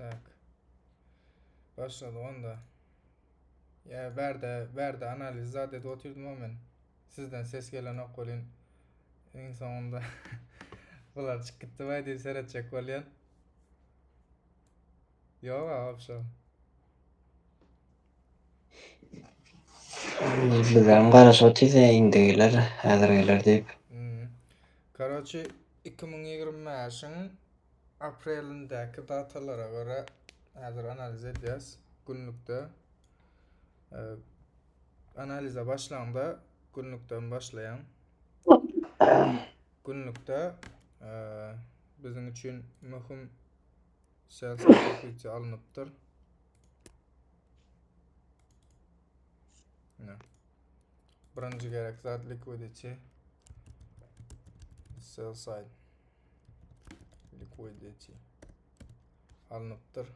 Tak. Başladı onda. Ya verdi analiz zaten oturdum ama sizden ses gelen okulun en sonunda bular çıktı vay diye seyredecek olyan. Yok abi şu. Bizden garaşaty indigiler, häzirgiler diýip. Karachi 2025'in aprelindeki datalara göre hazır analiz edeceğiz. Günlükte analize başlanganda günlükten başlayan günlükte bizim için mühim siyasi alınıptır. Birinci gerek zat liquidity sell side liquidity alınıptır.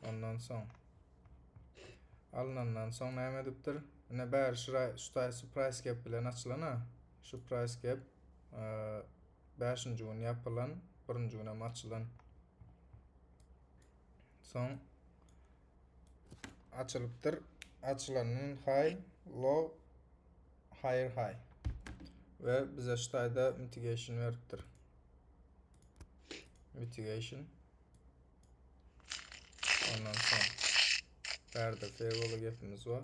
Ondan son alınandan son näme edipdir? Ne bär şu price gap bilen açılana şu price gap 5-nji gün yapılan 1-nji güne açılan son açılıptır. Açılanın high, low, higher high ve bize şutayda mitigation veripdir. Mitigation ondan son berde fair value gap'imiz var.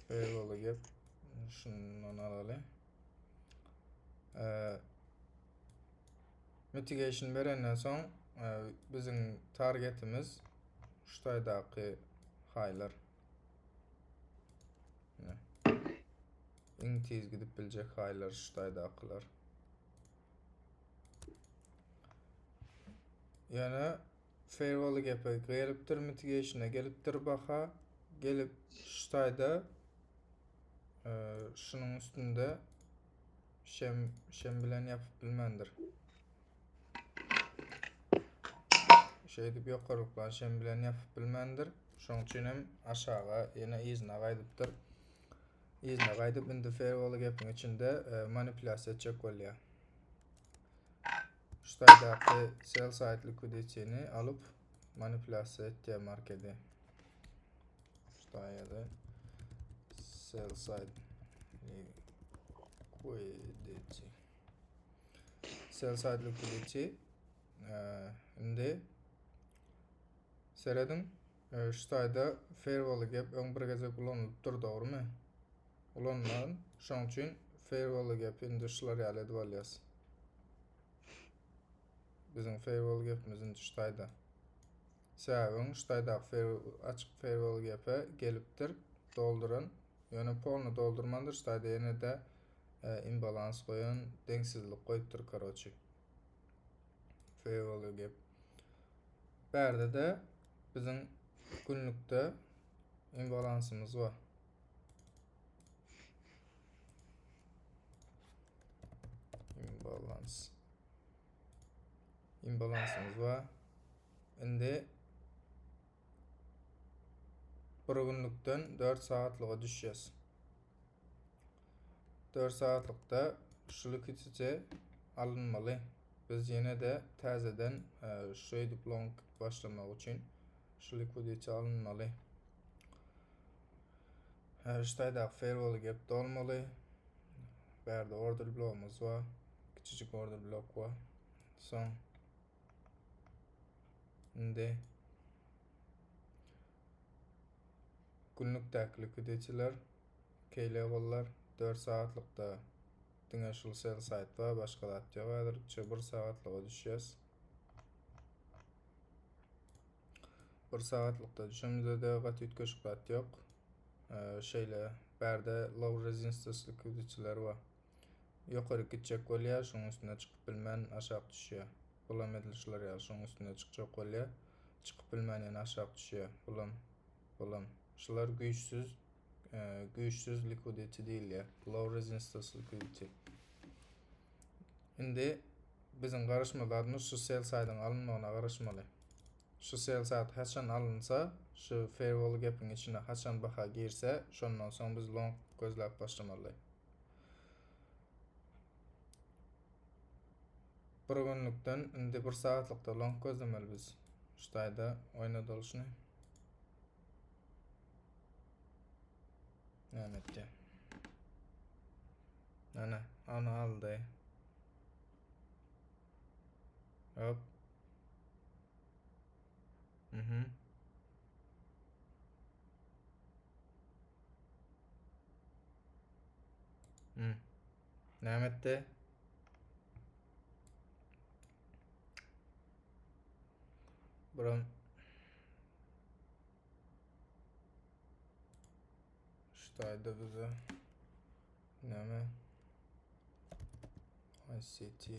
Fair value gap şundan alalım. Mitigation berenden son bizim targetimiz şutaydaki high'lar. İň tez gidip biljek high'lar şutaydakylar. Yani fair value gap'e gelipdir, mitigation'a gelipdir baha, gelip şutayda şunun üstünde şem bilen yapıp bilmendir. Şeydi yokarlıklar şem bilen yapıp bilmendir. Şoň üçin hem aşağı ýene izine gaýdypdyr. İzine gaýdyp indi fair value gap'in içinde manipulasiýa etjek bolýar. Şutaýdaky sell side liquidity'ni alıp manipulasiýa etýär marketi. Şutaýda sell side liquidity. Sell side liquidity indi seredin şutaýda fair value gap öň bir gezek ulanypdyr, dogrymy? Ulanmadan şoň üçin fair value gap indi şular ýaly edip alýas. Bizim fair value gap'imizin şutaýda. Sebäbiň şutaýda açyk fair value gap'e gelipdir, dolduran. Ýöne polny doldurmandyr, şutaýda ýene de imbalans goýan, deňsizlik goýupdyr karaçy. Fair value gap. Berde de bizim günlükde imbalansymyz var. Imbalansymyz var. Indi bir günlükden 4 saatlyga düşýäs. 4 saatlykda şu liquidity alınmaly. Biz ýene de täzeden trade long başlamak üçin şu liquidity alınmaly. Şutaýda fair value gap dolmaly. Berde order block'umuz var. Kiçicik order block var. Son indi günlükdäki liquidity'ler key level'lar 4 saatlykda diňe şul sell side var, başgalar ýok. 1 saatlyga düşýäs. 1 saatlykda düşümizde de gat ýetgeşik ýok. Şeýle berde low resistance liquidity'ler var. Ýokary gitjek bolýar, şoň üstüne çykyp bilmän aşağı düşýär. Bulam edilişler ýa şoň üstüne çykjak bolýar. Çykyp bilmän ýene aşağı düşýär. Bulam şular güýçsiz liquidity diýilýär. Low resistance liquidity. Indi bizim garaşmalarymyz şu sell side'ın alınmagyna garaşmaly. Şu sell side haçan alınsa, şu fair value gap'in içine haçan baha girse, şondan soň biz long gözläp başlamaly. Bir günlükden indi 1 saatlıkta long gözlemeli biz. Ştayda oynadı oluşunu. Nämetdi. Ana, onu aldı. Hop. Mhm. Nämetdi? Buram ştayda bize näme? ICT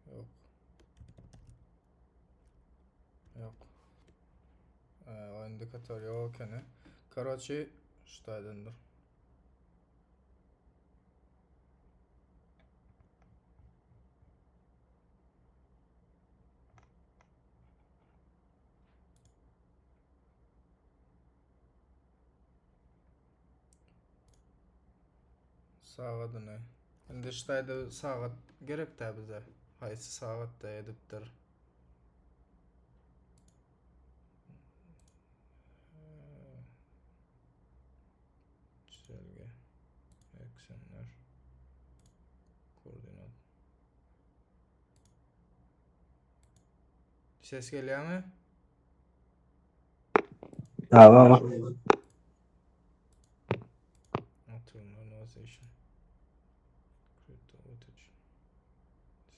yok. Yok. O indikatör yok ene. Короче, ştaydandır. Sağadyny. Indi ştayda sagat gerek-de bize. Haýsy sagatda edipdir? Çizelge, eksenler, koordinat. Ses gelýärmi? Ama Autonomization. Crypto outage.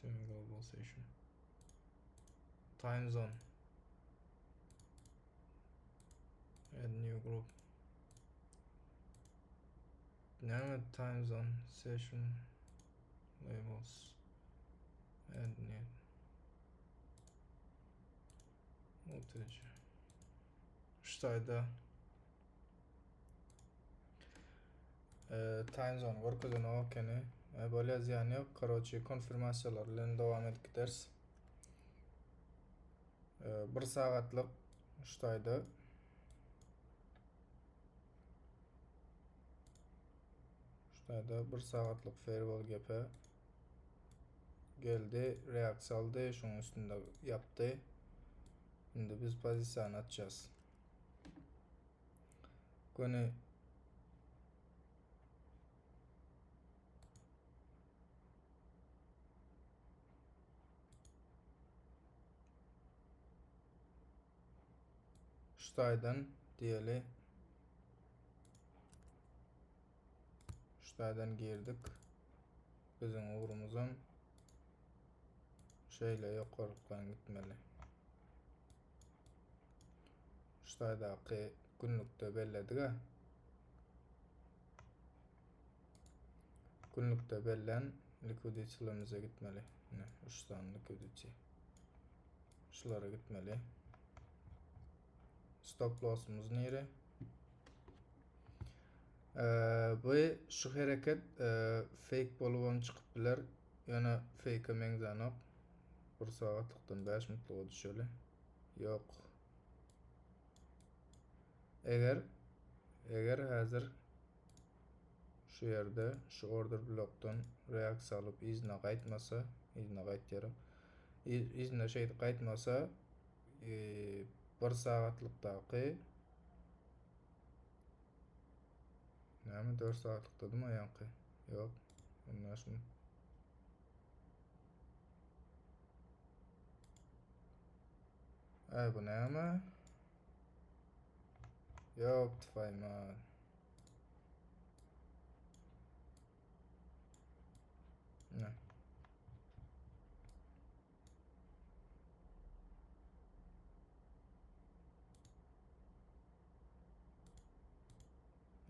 Semi-globalization. Time zone. Add new group. Näme time zone? Session labels. Add new. Outage. Ştayda time zone görkezeni okeny. Böyle ýany ýok. Короче, konfirmasiýalar bilen dowam edip gideriz. 1 sagatlyk ştayda ştayda 1 sagatlyk firewall gepe geldi, reaksiýa aldy, şoň üstünde yapdy. Indi biz pozisiýany atjaz. Göni ştaydan diýeli ştaydan girdik. Bizim ugrumuzam şeýle ýokarykdan gitmeli. Ştaydaky günlükde belledik-a. Günlükde bellen liquidity'lerimize gitmeli. 3 tane liquidity. Şulara gitmeli. Stop loss'umuz nere? Bu şu hareket fake bolubam çıkıp biler. Yana fake'a meňzanok. 1 sagatlıktan 5 minutlyga düşeli. Yok. Eger häzir şu yerde şu order blokdan reaksiýa alıp izine gaýtmasa, izine gaýtýarym. İzine şeýdi gaýtmasa, 1 sagatlykdaky näme 4 sagatlyk dedim aýanky. Yok. Anlaşmy. Bu näme? Yok, tüfayma. Ne?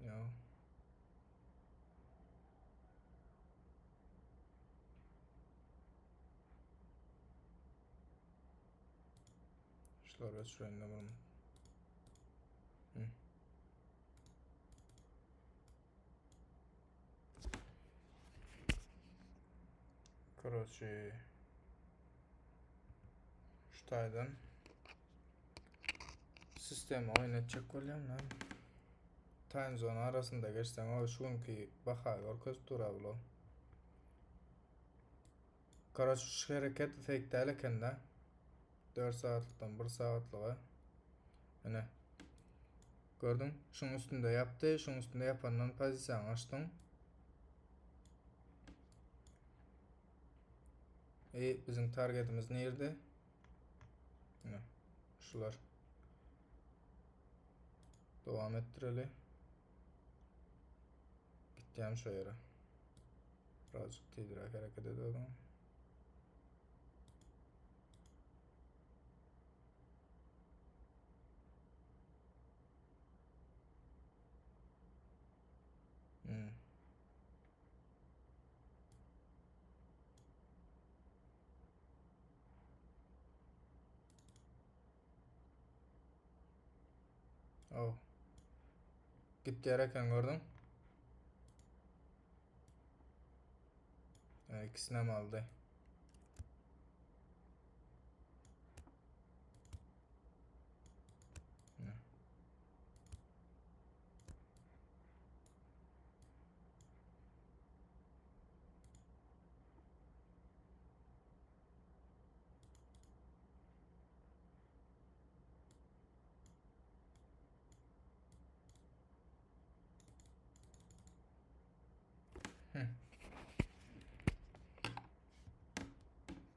Yok. Şulara şurayla burum. Короче, ştaydan sistemi oynatjak bolýan lan. Time zone arasında geçsem o şunki baha görkez dura bolo. Karaşuş hareket efektli ekende 4 saatlikten 1 saatlığa hani gördün şunun üstünde yaptı, şunun üstünde yapandan pozisyon açtın. Bizim targetimiz nerede? Ne? Şular. Devam ettirelim. Gideceğim şu yere. Birazcık teydirak hareket edelim. Oh. Git gereken gördün. İkisine mi aldı?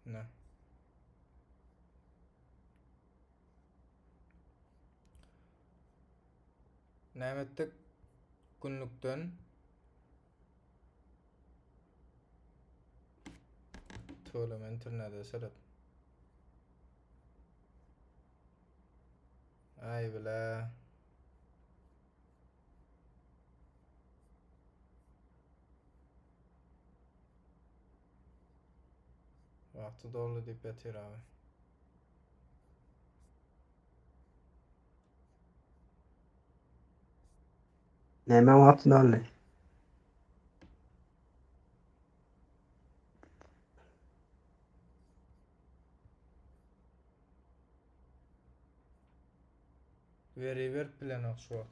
Ne? Nämetdik günlükten tööleme internete seret. Ay bile. Vakti dolu deyip yatir abi. Näme wagt dolu? Ver plan şu.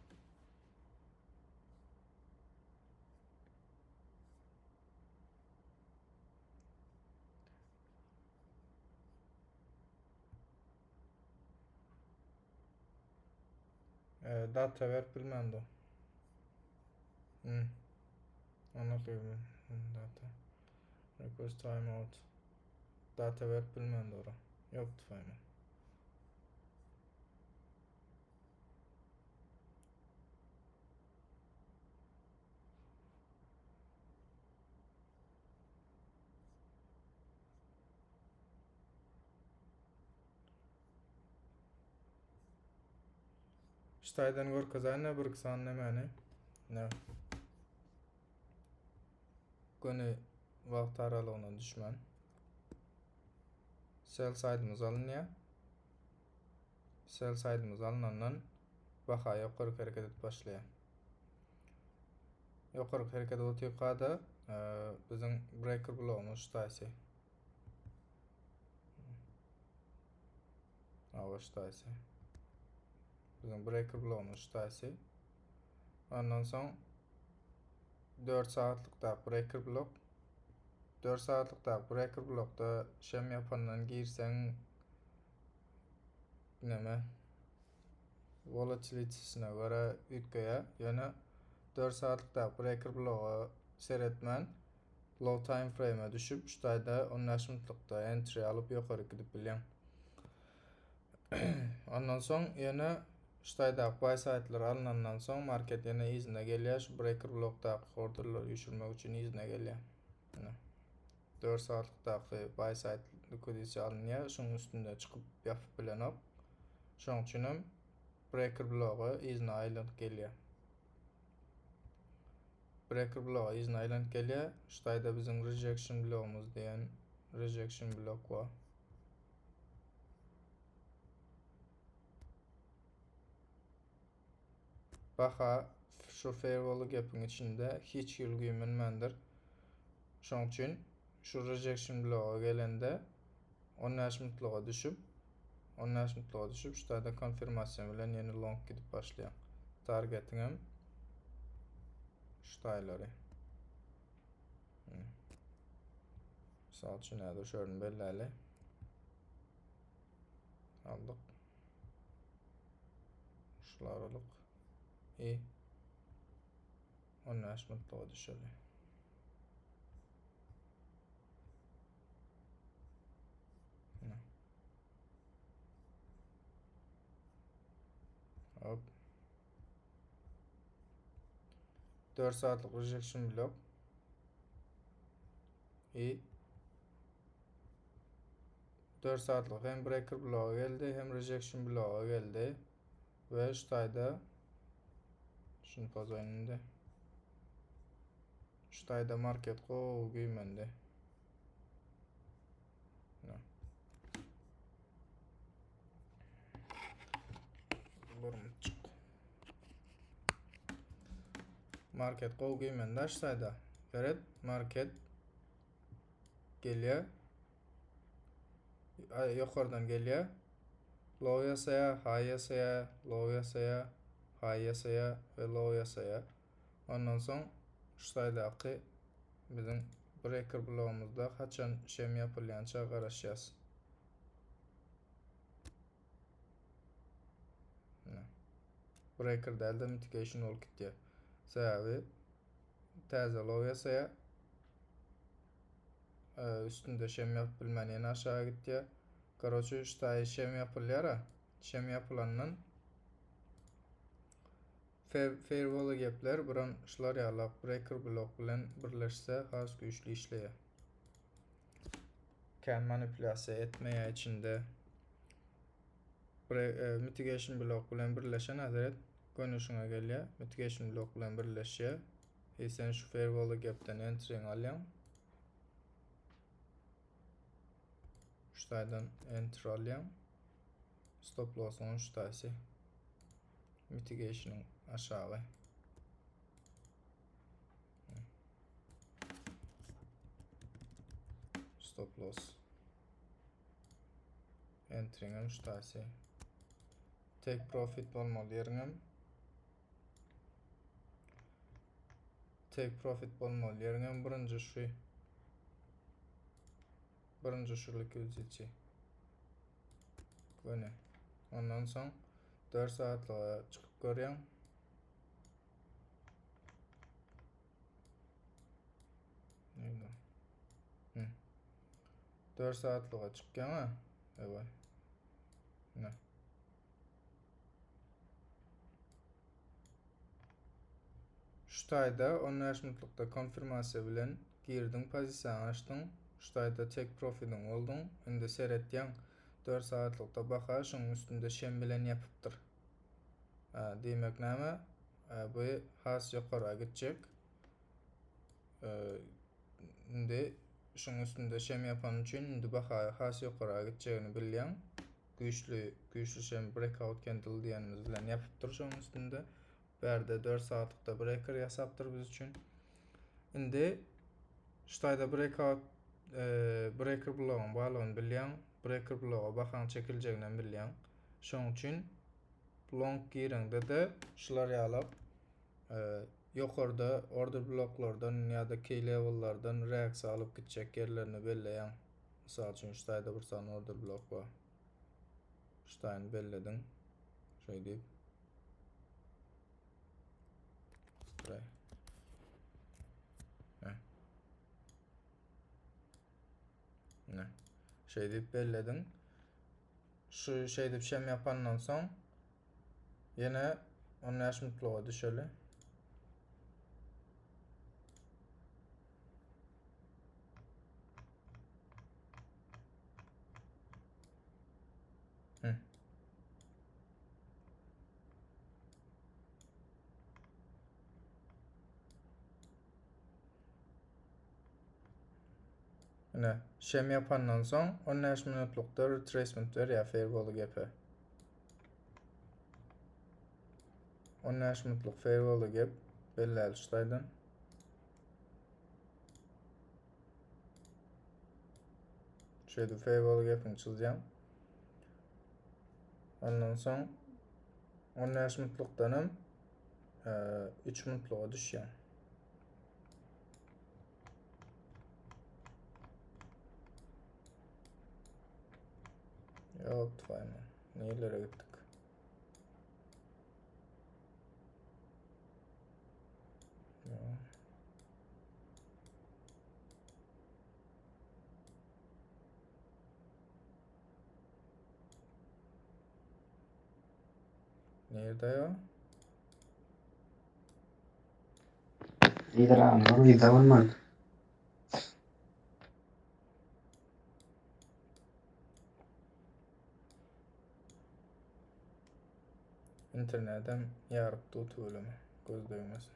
Data ver bilmem de. Anlatıyorum. Data. Request timeout. Data ver bilmem de ora. Yoktu fayman. Ştaydan gör kazanına bir kısan nemeni. Ne? Gönü vaqt aralığına düşman. Sell side'ımız alınıyor. Sell side'ımız alınandan baha yukarı hareket etip başlıyor. Yukarı hareket etip qada bizim breaker bloğumuz ştaysi. Ava ştaysi. Bizim breaker bloğumuz ştaysi. Ondan sonra 4 saatlik da breaker blok. 4 saatlik da breaker blokta şem yapandan girsen neme volatility'sine göre ütköye yana 4 saatlik da breaker bloğu seyretmen low time frame'e düşüp ştayda 15 minutlikta entry alıp yukarı gidip bilyen. Ondan sonra yana ştayda buy side'lar alınandan sonra market yana izine geliyor. Şu breaker blokta order'ları düşürmek için izine geliyor. 4 saatlikdaki buy side liquidity alınıyor. Şunun üstünde çıkıp yapıp bilenop. Şunun üçünüm breaker bloğu izine aylanıp geliyor. Breaker bloğu izine aylanıp geliyor. Ştayda bizim rejection bloğumuz diyen rejection blok var. Baha şu firewall'u gap'ın içinde hiç yılgıyımınmandır. Şunun için şu rejection bloğu gelende 15 minutluğa düşüp 15 minutluğa düşüp ştayda konfirmasyon bilen yeni long gidip başlayan. Targetingim ştayları. Misal üçün nədir? Şöyle belləli. Aldık. Şularılık. İyi. 15 mutluğa düşelim. Hop. 4 saatlik rejection blok. İyi. 4 saatlik hem breaker bloğa geldi hem rejection bloğa geldi. Ve ştayda şunu pazayında ştayda market ko güymendi. Burunçuk. Market ko güymendi ştayda. Evet, market geliyor. Yukarıdan geliyor. Low yasaya, high yasaya, low yasaya, high yasaya ve low yasaya. Ondan sonra ştaydaki bizim breaker bloğumuzda kaçan işlem yapılyança qarashacağız. Breaker dəldə mitigation ol gitdi. Səbəbi təzə low yasaya üstünde işlem yapılmayan aşağı gitti. Короче, ştay işlem yapılyara. İşlem yapılandan firewall gepler buran şular yalaq breaker blok bilen birleşse has güçlü işleye. Ken manipülasyon etmeye içinde mitigation blok bilen birleşen hazret konuşuna geliyor. Mitigation blok bilen birleşiyor. Sen şu firewall gepten entering alyan. Ştaydan enter alyan. Stop loss'un ştaysi. Mitigation'ın aşağı. Stop loss. Entering'in ştaysi. Take profit olmalı yeringim. Take profit olmalı yeringim birinci şu. Birinci şurluk üzücü. Böyle. Ondan sonra 4 saatliğe çıkıp görüyorum. Neydi? 4 saatliğe çıkıyor ama. Evet. Ne? Ştayda 15 minutlikta konfirmasiya bilen girdin pozisiyon açtın. Ştayda take profit'in oldun. Indi seyretdiyen 4 saatlikta baxa şunun üstünde şem bilen yapıptır. Demek näme? Bu has yukarı gidecek. Indi şunun üstünde şem yapan üçün indi baxa has yukarı gideceğini bilýän. Güçlü şem breakout candle diýenimiz bilen yapıptır şunun üstünde. Berde 4 saatlikta breaker yasaptır biz üçün. Indi ştayda breaker bloğun bağlığını bilýän, breaker bloğa baxan çekileceğini bilýän. Şoň üçün long giringde de şular ýalap yukarıda order bloklardan ýa-da key level'lardan reaksiýa alıp gitjek yerlerini belleýän. Misal üçin ştayda bir san order blok bar. Ştaýny belledin. Şöý diýip ne? Şey deyip belledin. Şu şey deyip şem yapandan son yine 15 mutluğa düşeli. Yine şem yapandan son 15 minutlukta retracement ver ya firewall'u gepe. 15 minutluk firewall'u gep belli ştaydan. Şöyle firewall'u gepini çizeceğim. Ondan son 15 minutluktanım 3 minutluğa düşeceğim. Yok tufaylı. Nerelere gittik? Yok. Nerede ya? İdrarlar vida olmadı. İnternetten yarıp tut ölümü. Göz duymasın.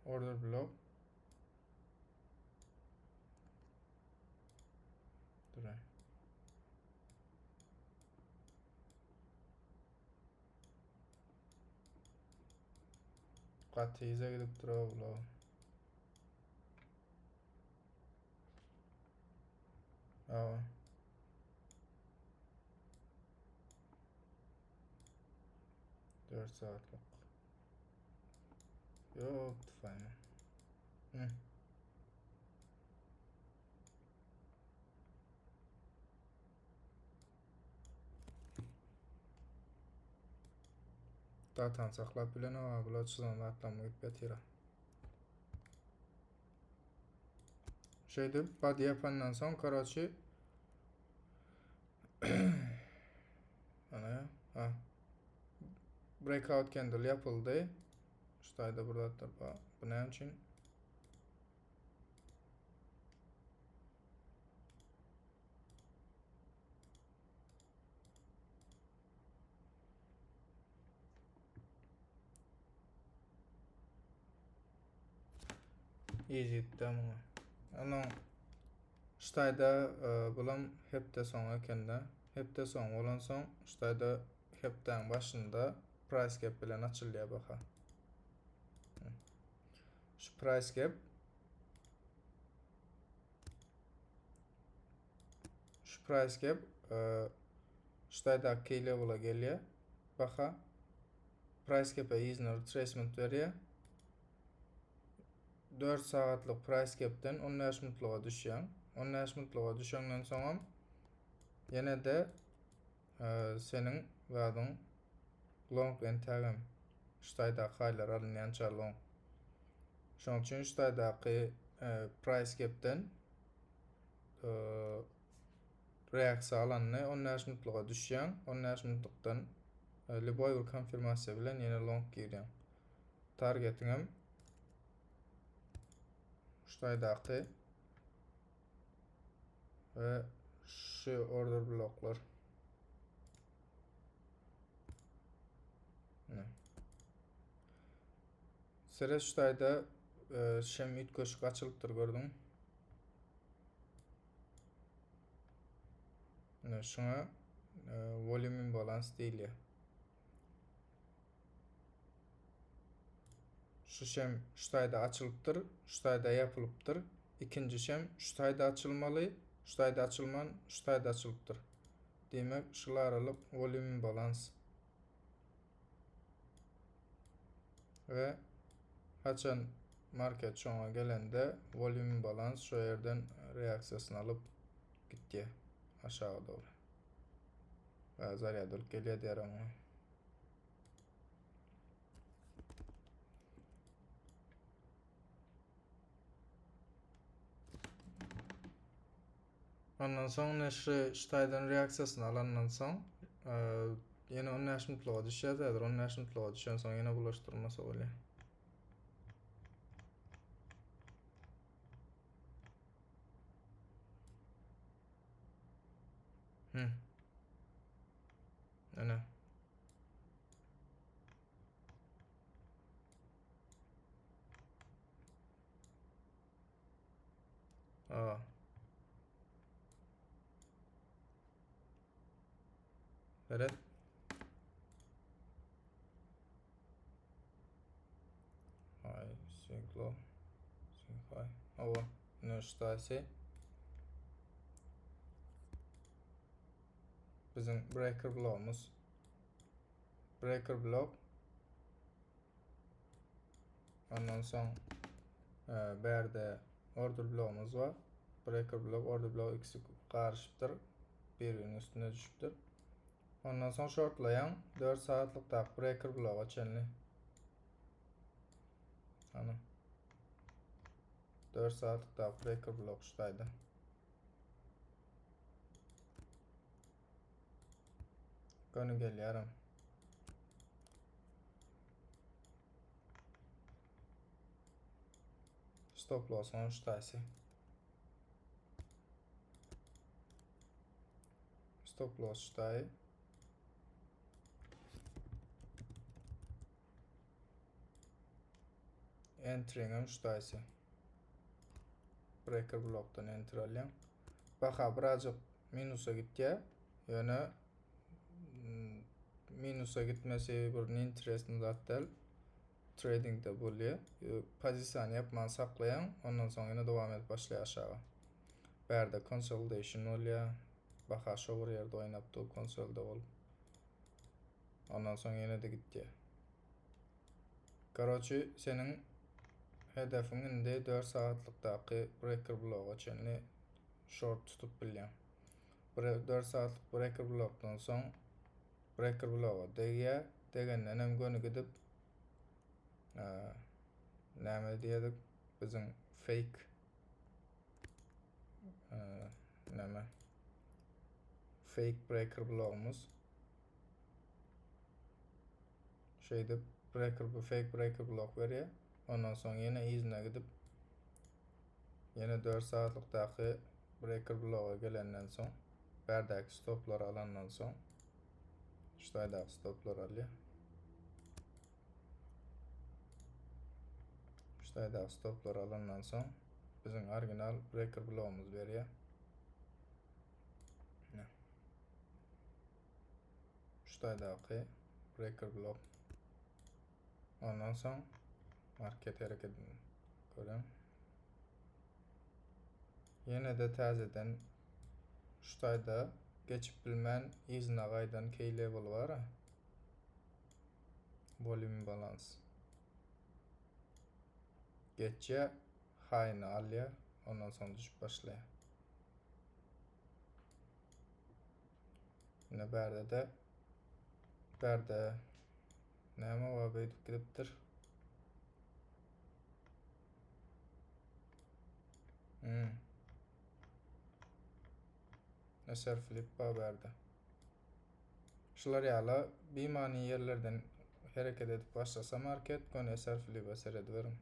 Order block. Duray. Qatıyıza gidip dura block. Aa. Dört saatlik. Yok tufaylı. Hı. Datan saklap bilen ama bulaşıdan atlama gitbet yere. Şeyde body yapandan son karaçı ana ya. Ha. Breakout candle yapıldı. Şurada burada da bu ne için? Easy tamam. Ana şurada bulam hepte son ekende. Hepte son olan son şurada hepten başında price gap bilen açılıyor baka. Şu price gap şurada key level'a geliyor. Baka price gap'e izin retracement veriyor. 4 saatlik price gap'ten 15 minutluğa düşüyor. 15 minutluğa düşenden sonra yine de senin vadın long entagim şurada haylar alınyanca long. Şunun için şuradaki price gap'ten reaksiya alanını 15 minutluğa düşüyor. 15 minutluktan liboy bir konfirmasiya bilen yine long giriyor. Targetim şuradaki ve şu order bloklar. Sıra şuradayda şem üt köşük açılıptır gördüm. Şuna volume balans değil ya. Şu şem şuradayda açılıptır, şuradayda yapılıptır. İkinci şem şuradayda açılmalı, şuradayda açılman, şuradayda açılıptır. Demek şular alıp volume balans. Ve açan market şuna gelende volume balans şu yerden reaksiyasını alıp gitti aşağı doğru. Ve zarya doğru geliyor diğer ama. Ondan sonra şuradaydan reaksiyasını alandan sonra yine 15 minutluğa düşüyor da 15 minutluğa düşen sonra yine bulaştırması oluyor. Ana. Aa. Evet. Ay, Synclo. Syncfy. Ava. Nöştayse. Bizim breaker bloğumuz. breaker block. Ondan soň berde order bloğumuz var. Breaker block, order block ikisi qarşıpdyr. Birinin üstüne düşüpdir. Ondan soň shortlayan 4 saatlik tak breaker bloğa çenli. Ana. 4 saatlik tak breaker block şuýdy. Gönü gelýärim. Stop loss on şuýdy. Stop loss şuýdy. Entry'im şuýdy. Breaker block'tan enter alýan. Baha birazjyk minusa gitýär. Ýöne minusa gitmesi bir interesting zat del. Trading'de bolýar. Pozisiýany yapman saklayan, ondan soň ýene dowam edip başlaýar aşağı. Berde consolidation bolýar. Baha şower ýerde oýnapdy, konsolda bolup. Ondan soň ýene de gitdi. Garaçy senin hedefin indi 4 saatlikdaki breaker bloğa çenli short tutup bilýän. 4 saatlik breaker blockdan soň breaker bloğa degýär. Degenden hem gönü gidip näme diýedik? Bizim fake näme? Fake breaker bloğumuz. Şeyde fake breaker block berýär. Ondan soň ýene izine gidip ýene 4 saatlikdaki breaker bloğa gelenden soň berdäki stoplar alandan soň şuýda stoplar alýar. Şuýda stoplar alandan soň bizim original breaker bloğumuz berýär. Şuýdaky breaker block. Ondan soň market hareketini görem. Ýene de täzeden şuýda geçip bilmän izine gaýdan key level bar. Volume balans. Geçe high'ny alýar, ondan soň düşüp başlaýar. Ýene berde näme we beýdip gidipdir. Eser flip berde. Şular ýaly beýmany ýerlerden hereket edip başlasa market gön eser flip eser ediverim.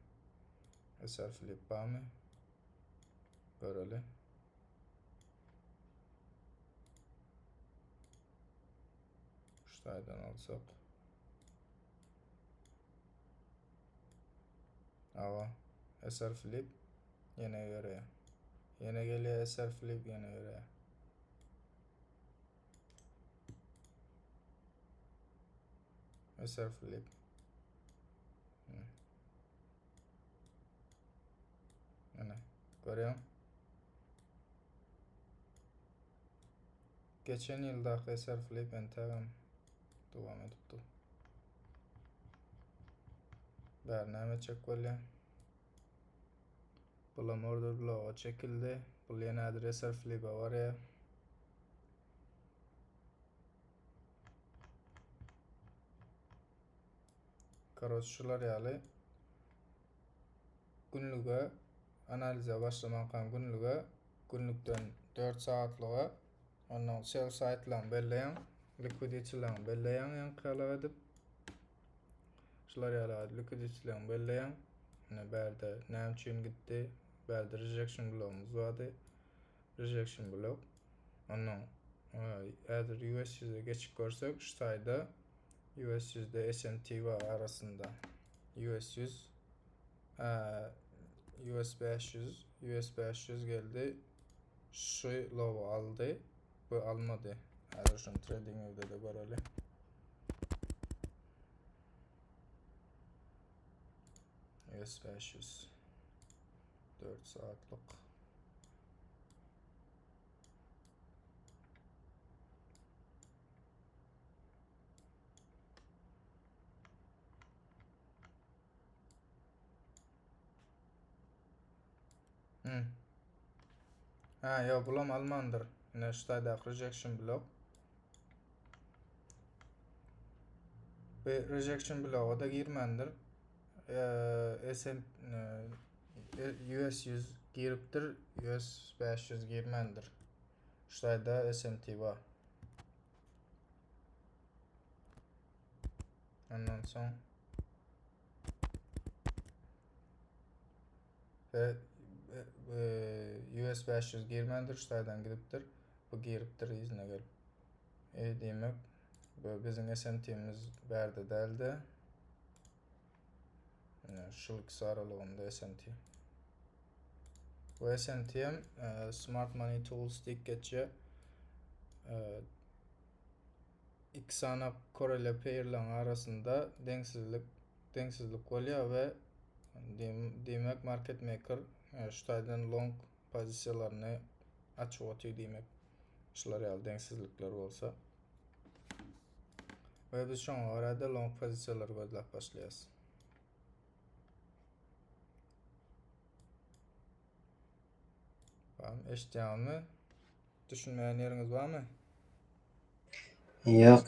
Eser flip bamy? Göreli. Şuýdan alsak. Awa eser flip ýene ýöreýär. Ýene gelýär eser flip ýene ýöreýär. Eser flip. Ana görýän. Geçen ýyldaky eser flip entegam dowam edipdi. Näme çek bolýar? Bulam order bloğa çekildi. Bul ýene eser flip'e barýar. Şular ýaly günlüge analize başlamakam günlükden 4 saatlyga ondan sell side'laryny belleýän, liquidity'laryny belleýän ýankyla edip şular ýaly liquidity'laryny belleýän. Ine berde näme üçin gitdi? Berde rejection bloğumuz vardy. Rejection block. Ondan eğer US 100'e geçip görsek şu sayda US 100'de S&T var arasında. US 100 US 500 geldi. Şu low aldı. Bu almadı. Her şun trading'de de böyle. US 500 4 saatlik. Ha, yo bulam almandır. Ne ştayda rejection block. Ve rejection block'a da girmendir. US 100 giriptir, US 500 girmendir. Ştayda SMT var. Ondan soň US 500 girmendir, ştaydan gidipdir. Bu giripdir izine gelip. Demek bu bizim SMT'miz berdi däldi. Şuluk sarılığında SMT. Bu SMT'm Smart Money Tools dik geçe iki sana korele pair'lan arasında dengsizlik bolýar we demek market maker ştaydan long pozisiýalaryny açyp otýar demek. Şular ýaly dengsizlikler bolsa. Ve biz şoňa garada long pozisiýalar gözläp başlaýas. Tamam, eşitýärmi? Düşünmeýän ýeriňiz barmy? Yok.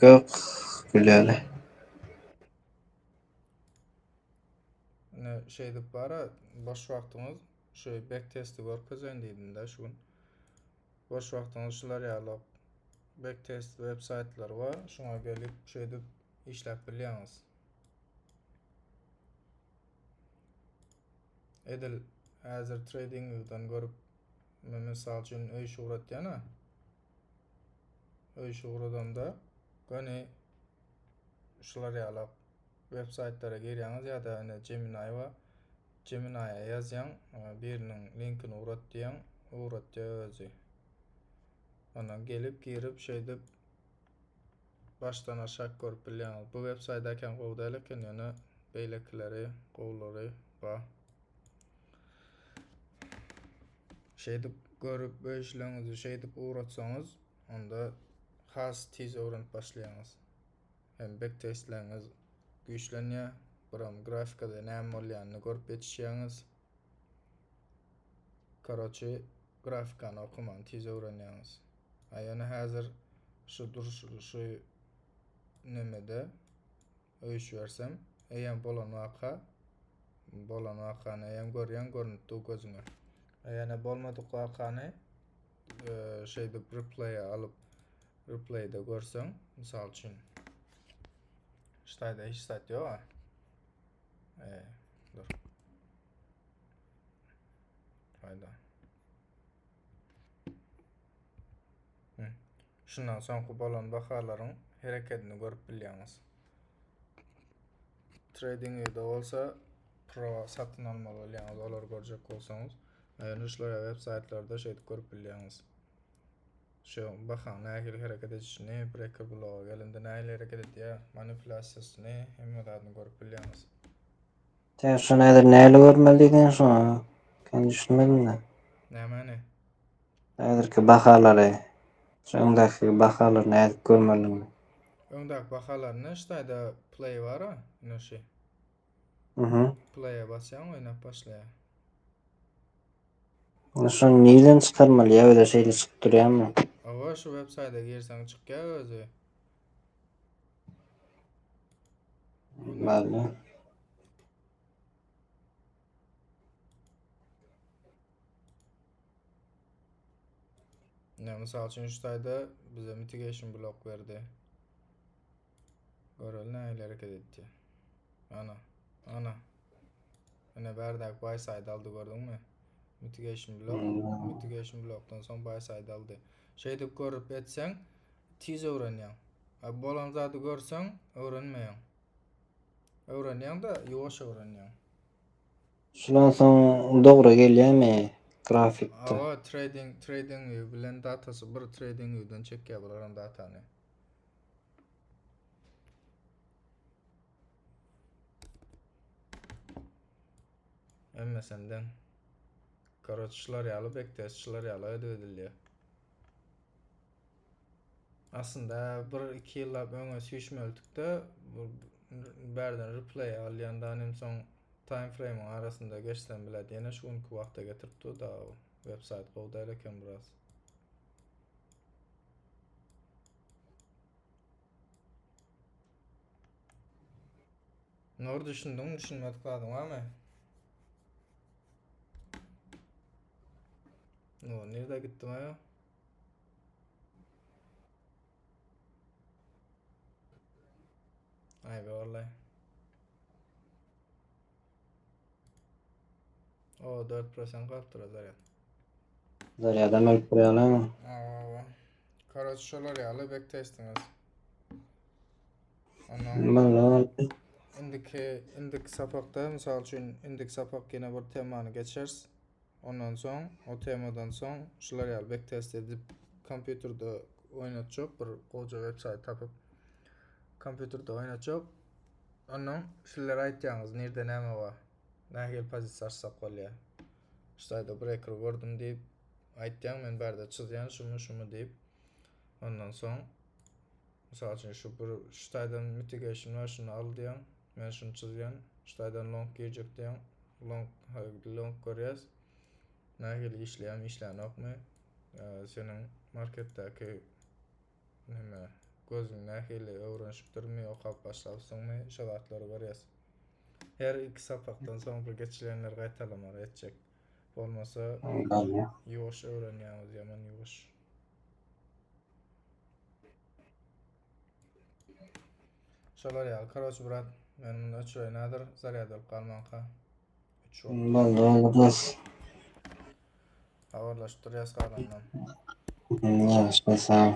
Güzel. Ne şey dip bara boş wagtyňyz şu backtest'i görkezýän diýdim-de şu gün. Boş wagtyňyz şular ýaly backtest websaytlar var. Şoňa gelip şey dip işläp bilýäňiz. Edil hazır trading'dan görüp mesal üçin öý şuratýana. Öý şuradan da gani şular ýaly websaytlara girýäňiz ýa-da Gemini var. Gemini'ye yazyan, birinin linkini uğratýar özü. Ondan gelip girip şeyde baştan aşağı görüp bilýäňiz. Bu websaytdaken gowdalyken ýöne beýlekleri, gowlary bar. Şeyde görüp öýüşleňizi şeyde uğratsaňyz, onda has tiz öwrenip başlaýaňyz. Hem backtestleriniz güýçlenýär. Buram grafikada näme bolýanyny görüp ýetişýäňiz. Karaçy grafikany okuman tiz öwrenýäňiz. Ýöne häzir şu nemede öýüş bersem, eýen bolan wakany eýen görýän görnüpdi gözüňe. Ýene bolmadyk wakany şeyde replay'e alıp replay'de görseň, misal üçin ştayda hiç stat ýok. Dur. Hayda. Şundan soňky bolan bahalaryň hereketini görüp bilýäňiz. Trading'de bolsa pro satyn almaly bolýaňyz, olar görjek bolsaňyz, ýöne şulara websaytlarda şeýle görüp bilýäňiz. Şu bahan nähili hereket edişini, breaker block'a gelende nähili hereket edýär, manipulasiýasyny hemme dadyny görüp bilýäňiz. Sen şu näde görmelidigin şu? Ben düşünmedim de. Nämäni? Nädirki bahalary. Şoňdaky bahalary näde görmelidigin? Öňdäki bahalaryny ştaýda play bar-a, näşe. Play'e basýaň, oýnap başlaýar. Şunu niýden çykarmaly ýa-da şeýle çykyp durýarmy? Awa şu websayt'a girseň çykýar özü. Bäli. Misal üçin ştaýda bize mitigation block berdi. Görel nähili hereket etdi. Ana. Ene berdak buy side aldy gördüňmi? Mitigation block'tan soň buy side aldy. Şeýde görüp etseň tiz öwrenýär. Bolan zady görseň öwrenmeýär. Öwrenýär da ýowaş öwrenýär. Şundan soň dogry gelýärmi grafikde? Awa trading bilen datasy bir trading ýerden çekýär bularyň datany. Emme senden karoçlar ýaly backtestçiler ýaly ödedilýär. Aslında 1-2 ýyllap öňe süýşmelikde berden replay alýandan hem soň time frame arasında geçsem bile yine şu günkü wagta getiripdi da website gowdaýla eken biraz. Nor düşündüm, düşünmedik kaldım ama. No, nerede gittim ya? Ay be vallahi. O 4% kalıptır zaten. Zaryadam ölüp durýarlar. Aa, Karaç şolar ýaly backtestiniz. Ondan Bollar. indiki sapakda misal üçin indiki sapak ýene bir temany geçers. Ondan soň o temadan soň şular ýaly backtest edip kompýuterde oýnatjak bir goja website tapyp kompýuterde oýnatjak. Ondan şular aýtýaňyz nerede näme bar? Nähil pozisiýa açsak bolýar. Şuýda breaker gördüm diýip aýtýan men berde çyzýan şumu diýip ondan soň misal üçin şu bir şuýdan mitigation var şunu al diýen men şunu çyzýan şuýdan long girecek diýen long görýäs. Nähil işleýän senin marketdäki näme gözüň nähili öwrenşipdirmi okap başlapsyňmy şogatlary görýäs. Her iki sapakdan soň bir geçilenler gaýtalamar etjek. Bolmasa Bolýar. ýuwaş öwrenýäňiz ýaman ýuwaş. Şolar ýaly karaç brat men munda çöý nädir zaryadal galmanka. 3 Bolýar. Habarlaşyp durýas galandan. Ýaşy sağ ol.